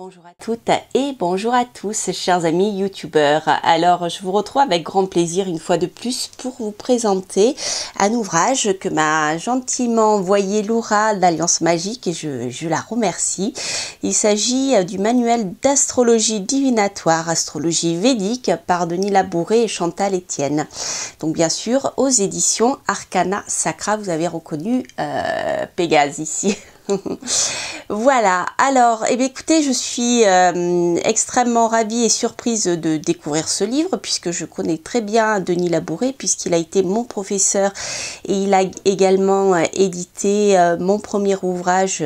Bonjour à toutes et bonjour à tous, chers amis youtubeurs. Alors, je vous retrouve avec grand plaisir une fois de plus pour vous présenter un ouvrage que m'a gentiment envoyé Laura d'Alliance Magique et je la remercie. Il s'agit du manuel d'astrologie divinatoire, astrologie védique par Denis Labouré et Chantal Etienne. Donc, bien sûr, aux éditions Arcana Sacra, vous avez reconnu Pégase ici. Voilà, alors, eh bien, écoutez, je suis extrêmement ravie et surprise de découvrir ce livre puisque je connais très bien Denis Labouré puisqu'il a été mon professeur et il a également édité mon premier ouvrage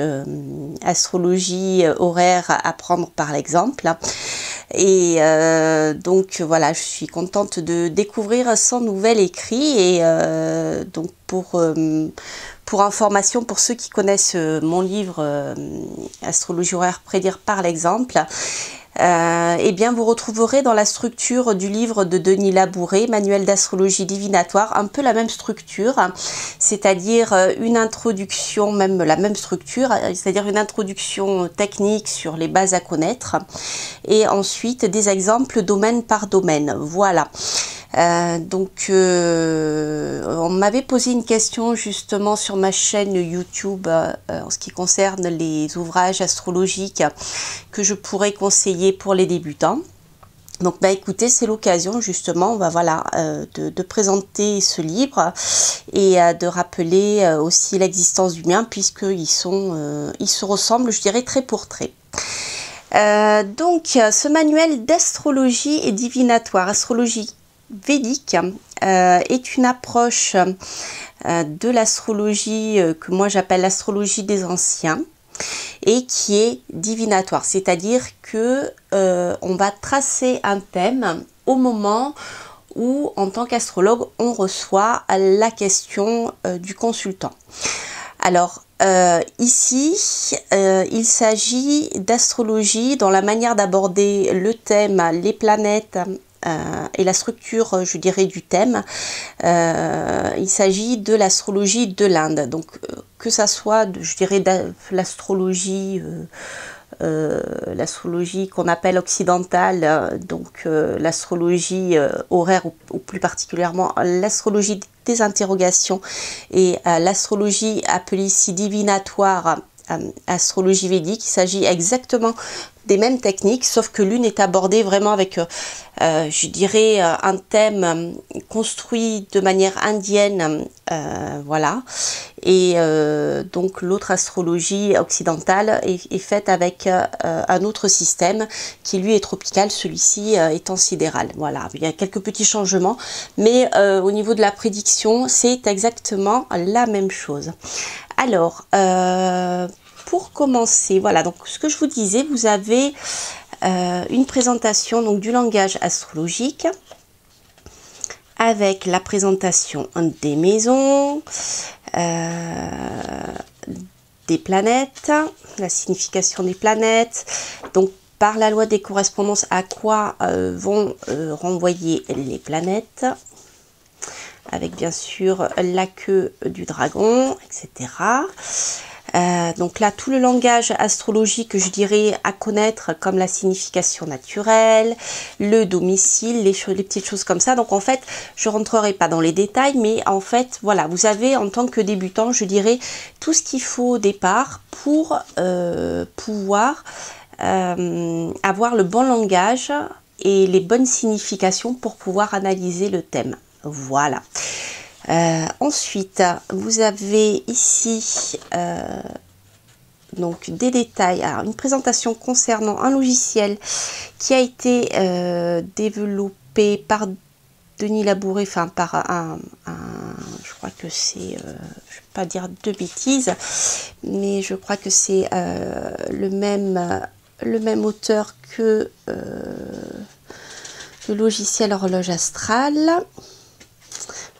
Astrologie horaire à prendre par l'exemple. Et donc voilà, je suis contente de découvrir son nouvel écrit et donc pour information, pour ceux qui connaissent mon livre Astrologie horaire prédire par l'exemple, eh bien vous retrouverez dans la structure du livre de Denis Labouré, Manuel d'astrologie divinatoire, un peu la même structure, c'est-à-dire une introduction, même la même structure, c'est-à-dire une introduction technique sur les bases à connaître, et ensuite des exemples domaine par domaine. Voilà. Donc on m'avait posé une question justement sur ma chaîne YouTube en ce qui concerne les ouvrages astrologiques que je pourrais conseiller pour les débutants. Donc bah écoutez, c'est l'occasion justement voilà, de présenter ce livre et de rappeler aussi l'existence du mien puisqu'ils se ressemblent, je dirais, trait pour trait. Donc ce manuel d'astrologie et divinatoire, astrologie védique, est une approche de l'astrologie que moi j'appelle l'astrologie des anciens et qui est divinatoire, c'est-à-dire que on va tracer un thème au moment où en tant qu'astrologue on reçoit la question du consultant. Alors ici il s'agit d'astrologie dans la manière d'aborder le thème, les planètes et la structure, je dirais, du thème. Il s'agit de l'astrologie de l'Inde. Donc, que ça soit, je dirais, l'astrologie qu'on appelle occidentale, donc l'astrologie horaire ou plus particulièrement l'astrologie des interrogations et l'astrologie appelée ici divinatoire, astrologie védique, il s'agit exactement des mêmes techniques, sauf que l'une est abordée vraiment avec, je dirais, un thème construit de manière indienne, voilà, et donc l'autre astrologie occidentale est faite avec un autre système qui lui est tropical, celui-ci étant sidéral. Voilà, il y a quelques petits changements, mais au niveau de la prédiction, c'est exactement la même chose. Alors, pour commencer, voilà, donc ce que je vous disais, vous avez une présentation donc, du langage astrologique avec la présentation des maisons, des planètes, la signification des planètes, donc par la loi des correspondances à quoi vont renvoyer les planètes, avec bien sûr la queue du dragon, etc. Donc là, tout le langage astrologique, je dirais, à connaître, comme la signification naturelle, le domicile, les petites choses comme ça. Donc en fait, je ne rentrerai pas dans les détails, mais en fait, voilà, vous avez en tant que débutant, je dirais, tout ce qu'il faut au départ pour pouvoir avoir le bon langage et les bonnes significations pour pouvoir analyser le thème. Voilà. Ensuite, vous avez ici donc des détails, alors une présentation concernant un logiciel qui a été développé par Denis Labouré, enfin par je crois que c'est, je ne vais pas dire de bêtises, mais je crois que c'est le même auteur que le logiciel horloge astrale.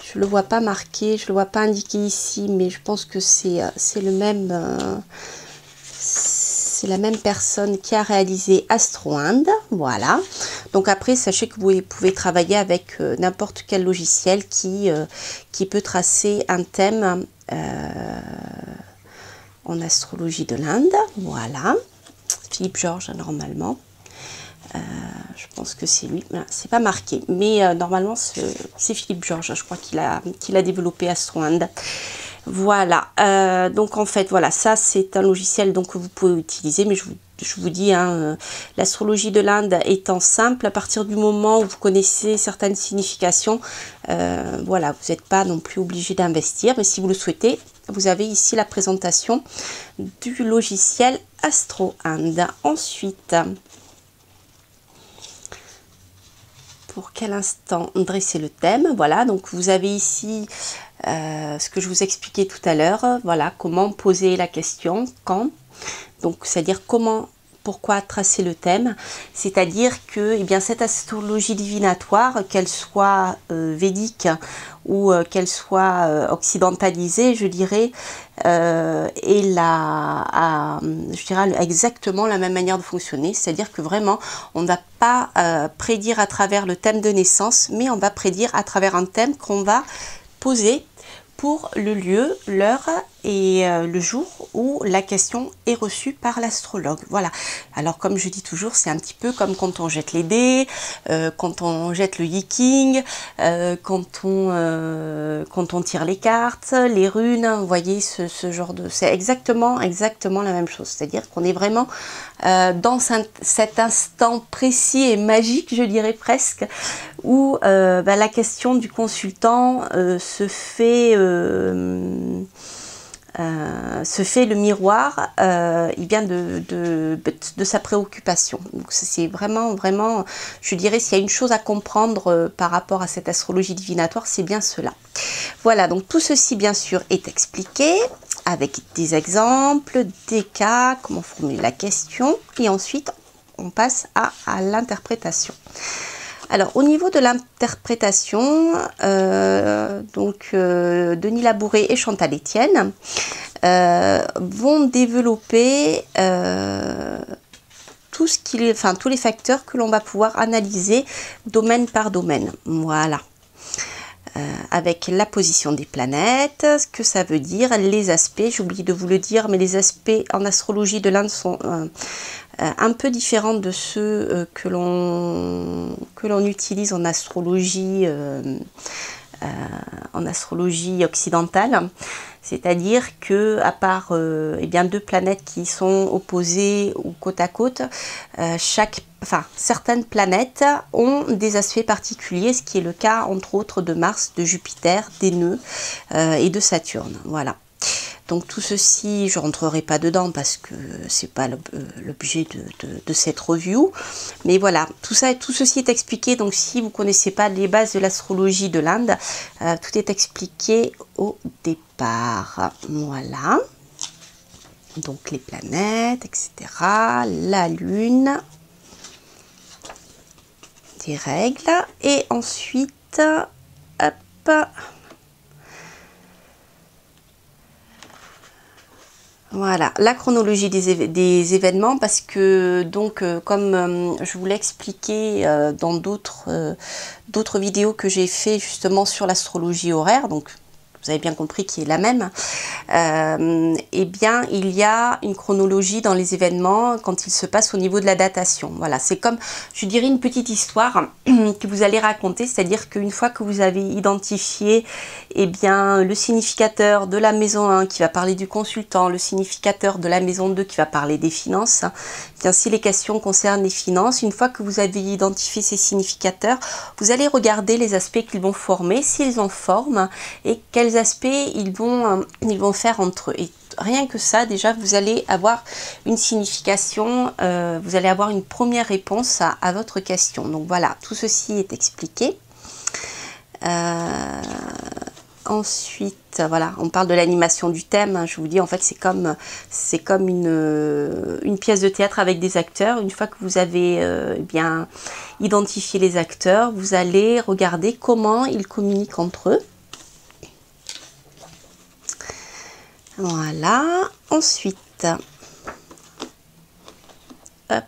Je ne le vois pas marqué, je ne le vois pas indiqué ici, mais je pense que c'est le même, c'est la même personne qui a réalisé AstroInd. Voilà. Donc après, sachez que vous pouvez travailler avec n'importe quel logiciel qui peut tracer un thème en astrologie de l'Inde. Voilà. Philippe Georges normalement. Je pense que c'est lui, c'est pas marqué, mais normalement c'est Philippe Georges, je crois qu'il a développé Astrohand. Voilà, donc en fait voilà, ça c'est un logiciel donc que vous pouvez utiliser, mais je vous dis, hein, l'astrologie de l'Inde étant simple, à partir du moment où vous connaissez certaines significations, voilà, vous n'êtes pas non plus obligé d'investir, mais si vous le souhaitez, vous avez ici la présentation du logiciel Astrohand. Ensuite, pour quel instant dresser le thème, voilà, donc vous avez ici ce que je vous expliquais tout à l'heure, voilà, comment poser la question, quand, donc c'est-à-dire comment, pourquoi tracer le thème, c'est-à-dire que eh bien, cette astrologie divinatoire, qu'elle soit védique ou qu'elle soit occidentalisée, je dirais, je dirais exactement la même manière de fonctionner, c'est-à-dire que vraiment on ne va pas prédire à travers le thème de naissance, mais on va prédire à travers un thème qu'on va poser pour le lieu, l'heure et le jour où la question est reçue par l'astrologue. Voilà. Alors comme je dis toujours, c'est un petit peu comme quand on jette les dés, quand on jette le yiking, quand on tire les cartes, les runes. Vous voyez ce genre de... C'est exactement la même chose. C'est-à-dire qu'on est vraiment dans cet instant précis et magique, je dirais presque, où la question du consultant se fait le miroir de sa préoccupation. Donc c'est vraiment, je dirais, s'il y a une chose à comprendre par rapport à cette astrologie divinatoire, c'est bien cela. Voilà, donc tout ceci bien sûr est expliqué avec des exemples, des cas, comment formuler la question, et ensuite on passe à l'interprétation. Alors, au niveau de l'interprétation, Denis Labouret et Chantal Etienne vont développer tous les facteurs que l'on va pouvoir analyser domaine par domaine. Voilà. Avec la position des planètes, ce que ça veut dire, les aspects, j'ai oublié de vous le dire, mais les aspects en astrologie de l'Inde sont un peu différents de ceux que l'on utilise en astrologie occidentale. C'est-à-dire que à part deux planètes qui sont opposées ou côte à côte, certaines planètes ont des aspects particuliers, ce qui est le cas entre autres de Mars, de Jupiter, des nœuds et de Saturne. Voilà. Donc tout ceci, je ne rentrerai pas dedans parce que c'est pas l'objet de cette review. Mais voilà, tout ceci est expliqué. Donc si vous ne connaissez pas les bases de l'astrologie de l'Inde, tout est expliqué au départ. Voilà. Donc les planètes, etc. La Lune. Des règles. Et ensuite, hop... Voilà, la chronologie des événements, parce que donc comme je vous l'ai expliqué dans d'autres vidéos que j'ai fait justement sur l'astrologie horaire, donc vous avez bien compris qui est la même, eh bien il y a une chronologie dans les événements quand ils se passent au niveau de la datation. Voilà, c'est comme, je dirais, une petite histoire que vous allez raconter, c'est-à-dire qu'une fois que vous avez identifié eh bien, le significateur de la maison 1 qui va parler du consultant, le significateur de la maison 2 qui va parler des finances, eh bien, si les questions concernent les finances, une fois que vous avez identifié ces significateurs, vous allez regarder les aspects qu'ils vont former, s'ils en forment, et quels aspects ils vont faire entre eux. Et rien que ça, déjà, vous allez avoir une signification, vous allez avoir une première réponse à votre question. Donc voilà, tout ceci est expliqué. Ensuite, voilà, on parle de l'animation du thème. Hein, je vous dis, en fait, c'est comme une pièce de théâtre avec des acteurs. Une fois que vous avez bien identifié les acteurs, vous allez regarder comment ils communiquent entre eux. Voilà. Ensuite, hop.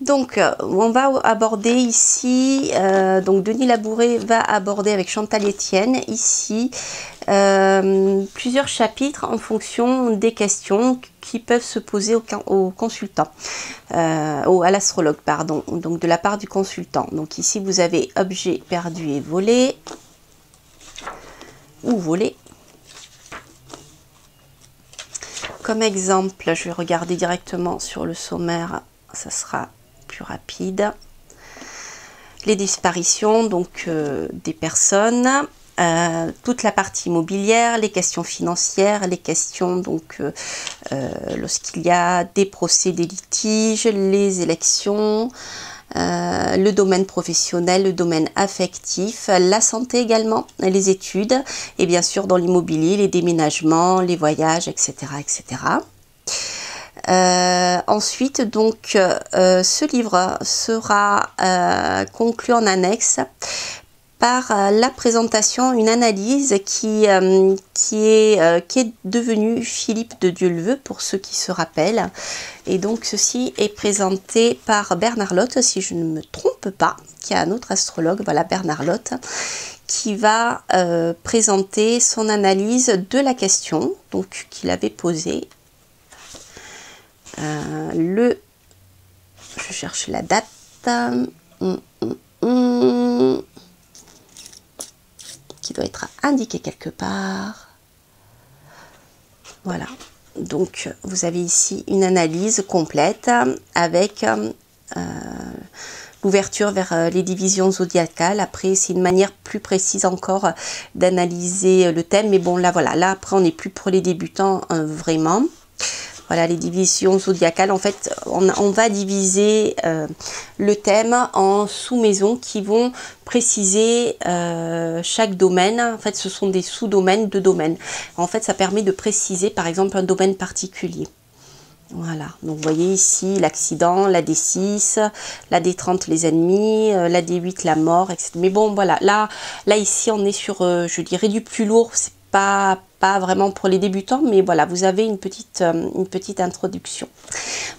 Donc, on va aborder ici, donc Denis Labouret va aborder avec Chantal Etienne ici plusieurs chapitres en fonction des questions qui peuvent se poser au consultant, à l'astrologue, pardon, donc de la part du consultant. Donc ici, vous avez objet perdu et volé, ou volé. Comme exemple, je vais regarder directement sur le sommaire, ça sera plus rapide. Les disparitions, donc des personnes, toute la partie immobilière, les questions financières, les questions donc lorsqu'il y a des procès, des litiges, les élections, le domaine professionnel, le domaine affectif, la santé également, les études et bien sûr dans l'immobilier, les déménagements, les voyages, etc. etc. Ensuite, donc, ce livre sera conclu en annexe par la présentation, une analyse qui est devenue Philippe de Dieuleveux, pour ceux qui se rappellent. Et donc, ceci est présenté par Bernard Lotte, si je ne me trompe pas, qui est un autre astrologue, voilà, Bernard Lotte, qui va présenter son analyse de la question donc qu'il avait posée. Je cherche la date. Qui doit être indiquée quelque part. Voilà. Donc, vous avez ici une analyse complète avec l'ouverture vers les divisions zodiacales. Après, c'est une manière plus précise encore d'analyser le thème. Mais bon, là, voilà. Là, après, on n'est plus pour les débutants, vraiment. Voilà, les divisions zodiacales, en fait, on va diviser le thème en sous-maisons qui vont préciser chaque domaine. En fait, ce sont des sous-domaines de domaines. En fait, ça permet de préciser, par exemple, un domaine particulier. Voilà, donc vous voyez ici l'accident, la D6, la D30 les ennemis, la D8 la mort, etc. Mais bon, voilà, là ici, on est sur, je dirais, du plus lourd. C'est pas vraiment pour les débutants, mais voilà, vous avez une petite introduction.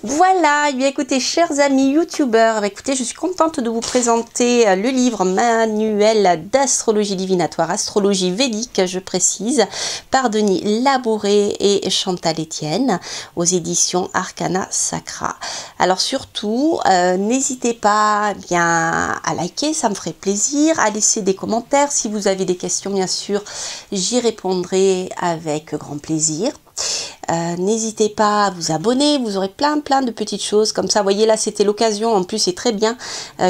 Voilà, et bien écoutez, chers amis youtubeurs, écoutez, je suis contente de vous présenter le livre manuel d'astrologie divinatoire, astrologie védique, je précise, par Denis Labouré et Chantal Etienne, aux éditions Arcana Sacra. Alors surtout, n'hésitez pas bien à liker, ça me ferait plaisir, à laisser des commentaires. Si vous avez des questions, bien sûr, j'y répondrai avec grand plaisir. N'hésitez pas à vous abonner, vous aurez plein de petites choses comme ça. Vous voyez là, c'était l'occasion, en plus c'est très bien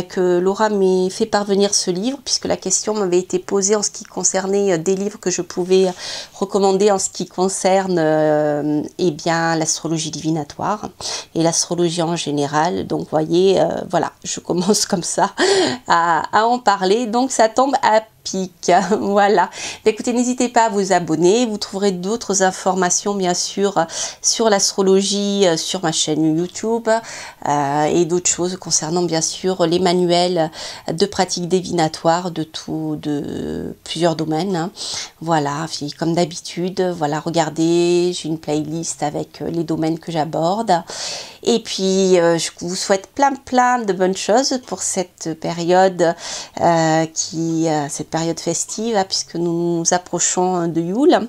que Laura m'ait fait parvenir ce livre, puisque la question m'avait été posée en ce qui concernait des livres que je pouvais recommander en ce qui concerne eh bien l'astrologie divinatoire et l'astrologie en général. Donc vous voyez, voilà, je commence comme ça à en parler, donc ça tombe à pic. Voilà, écoutez, n'hésitez pas à vous abonner, vous trouverez d'autres informations bien sûr sur l'astrologie sur ma chaîne YouTube et d'autres choses concernant bien sûr les manuels de pratique divinatoire de plusieurs domaines, hein. Voilà, comme d'habitude, voilà, regardez, j'ai une playlist avec les domaines que j'aborde. Et puis, je vous souhaite plein de bonnes choses pour cette période cette période festive, hein, puisque nous nous approchons de Yule.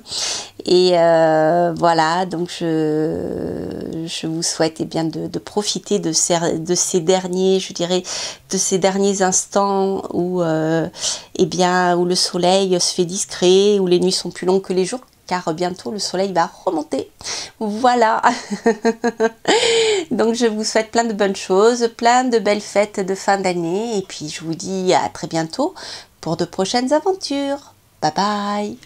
Et voilà, donc je vous souhaite eh bien, de profiter de ces derniers, je dirais, de ces derniers instants où, eh bien, où le soleil se fait discret, où les nuits sont plus longues que les jours, car bientôt le soleil va remonter. Voilà. Donc je vous souhaite plein de bonnes choses, plein de belles fêtes de fin d'année, et puis je vous dis à très bientôt pour de prochaines aventures. Bye bye.